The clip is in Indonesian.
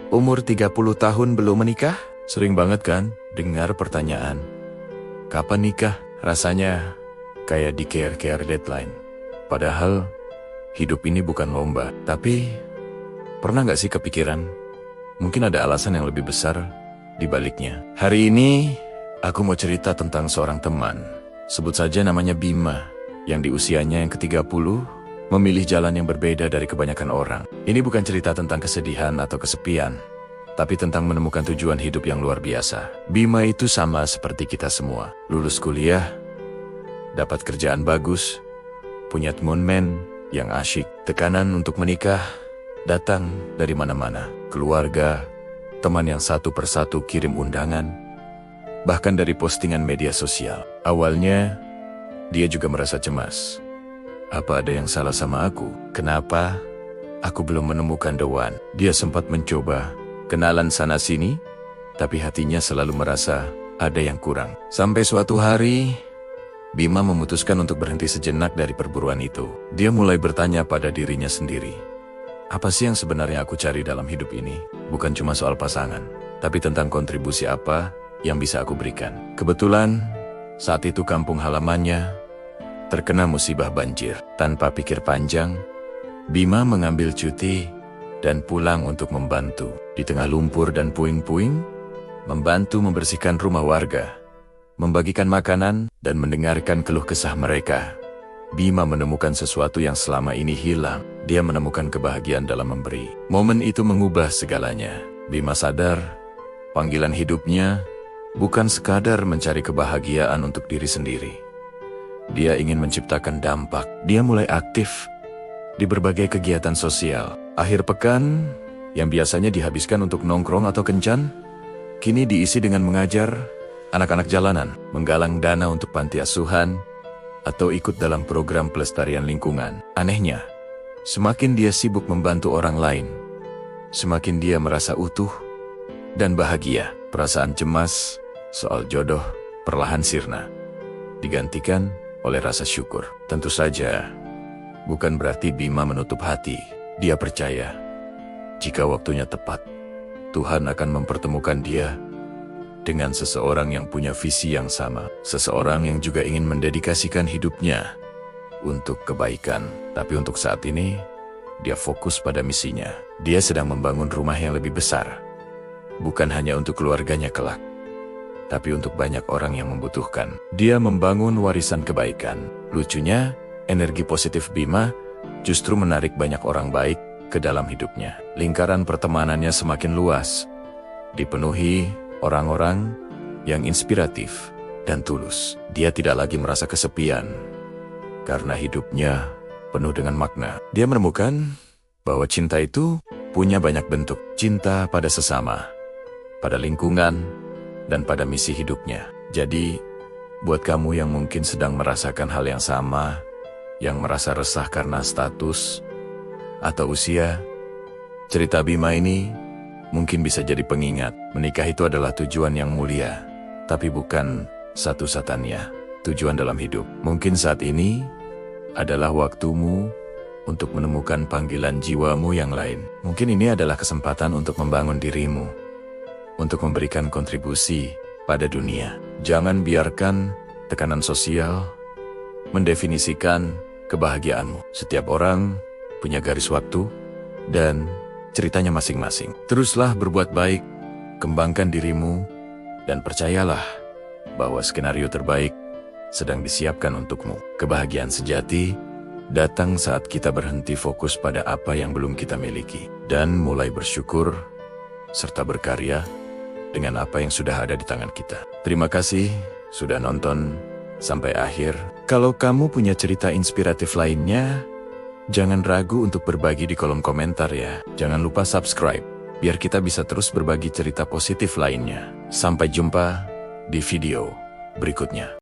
Umur 30 tahun belum menikah? Sering banget kan dengar pertanyaan, kapan nikah? Rasanya kayak di care deadline. Padahal hidup ini bukan lomba. Tapi pernah gak sih kepikiran, mungkin ada alasan yang lebih besar di baliknya. Hari ini aku mau cerita tentang seorang teman. Sebut saja namanya Bima, yang di usianya yang ke-30 memilih jalan yang berbeda dari kebanyakan orang. Ini bukan cerita tentang kesedihan atau kesepian, tapi tentang menemukan tujuan hidup yang luar biasa. Bima itu sama seperti kita semua. Lulus kuliah, dapat kerjaan bagus, punya temen yang asyik. Tekanan untuk menikah datang dari mana-mana. Keluarga, teman yang satu persatu kirim undangan, bahkan dari postingan media sosial. Awalnya, dia juga merasa cemas. Apa ada yang salah sama aku? Kenapa aku belum menemukan the one? Dia sempat mencoba kenalan sana-sini, tapi hatinya selalu merasa ada yang kurang. Sampai suatu hari, Bima memutuskan untuk berhenti sejenak dari perburuan itu. Dia mulai bertanya pada dirinya sendiri, apa sih yang sebenarnya aku cari dalam hidup ini? Bukan cuma soal pasangan, tapi tentang kontribusi apa yang bisa aku berikan. Kebetulan, saat itu kampung halamannya terkena musibah banjir. Tanpa pikir panjang, Bima mengambil cuti dan pulang untuk membantu. Di tengah lumpur dan puing-puing, membantu membersihkan rumah warga, membagikan makanan, dan mendengarkan keluh kesah mereka. Bima menemukan sesuatu yang selama ini hilang. Dia menemukan kebahagiaan dalam memberi. Momen itu mengubah segalanya. Bima sadar, panggilan hidupnya bukan sekadar mencari kebahagiaan untuk diri sendiri. Dia ingin menciptakan dampak. Dia mulai aktif di berbagai kegiatan sosial. Akhir pekan, yang biasanya dihabiskan untuk nongkrong atau kencan, kini diisi dengan mengajar anak-anak jalanan, menggalang dana untuk panti asuhan, atau ikut dalam program pelestarian lingkungan. Anehnya, semakin dia sibuk membantu orang lain, semakin dia merasa utuh dan bahagia. Perasaan cemas soal jodoh perlahan sirna, digantikan oleh rasa syukur. Tentu saja, bukan berarti Bima menutup hati. Dia percaya, jika waktunya tepat, Tuhan akan mempertemukan dia dengan seseorang yang punya visi yang sama. Seseorang yang juga ingin mendedikasikan hidupnya untuk kebaikan. Tapi untuk saat ini, dia fokus pada misinya. Dia sedang membangun rumah yang lebih besar. Bukan hanya untuk keluarganya kelak, tapi untuk banyak orang yang membutuhkan. Dia membangun warisan kebaikan. Lucunya, energi positif Bima justru menarik banyak orang baik ke dalam hidupnya. Lingkaran pertemanannya semakin luas, dipenuhi orang-orang yang inspiratif dan tulus. Dia tidak lagi merasa kesepian, karena hidupnya penuh dengan makna. Dia menemukan bahwa cinta itu punya banyak bentuk. Cinta pada sesama, pada lingkungan, dan pada misi hidupnya. Jadi, buat kamu yang mungkin sedang merasakan hal yang sama, yang merasa resah karena status atau usia, cerita Bima ini mungkin bisa jadi pengingat. Menikah itu adalah tujuan yang mulia, tapi bukan satu-satunya tujuan dalam hidup. Mungkin saat ini adalah waktumu untuk menemukan panggilan jiwamu yang lain. Mungkin ini adalah kesempatan untuk membangun dirimu, untuk memberikan kontribusi pada dunia. Jangan biarkan tekanan sosial mendefinisikan kebahagiaanmu. Setiap orang punya garis waktu dan ceritanya masing-masing. Teruslah berbuat baik, kembangkan dirimu, dan percayalah bahwa skenario terbaik sedang disiapkan untukmu. Kebahagiaan sejati datang saat kita berhenti fokus pada apa yang belum kita miliki, dan mulai bersyukur serta berkarya dengan apa yang sudah ada di tangan kita. Terima kasih sudah nonton sampai akhir. Kalau kamu punya cerita inspiratif lainnya, jangan ragu untuk berbagi di kolom komentar ya. Jangan lupa subscribe, biar kita bisa terus berbagi cerita positif lainnya. Sampai jumpa di video berikutnya.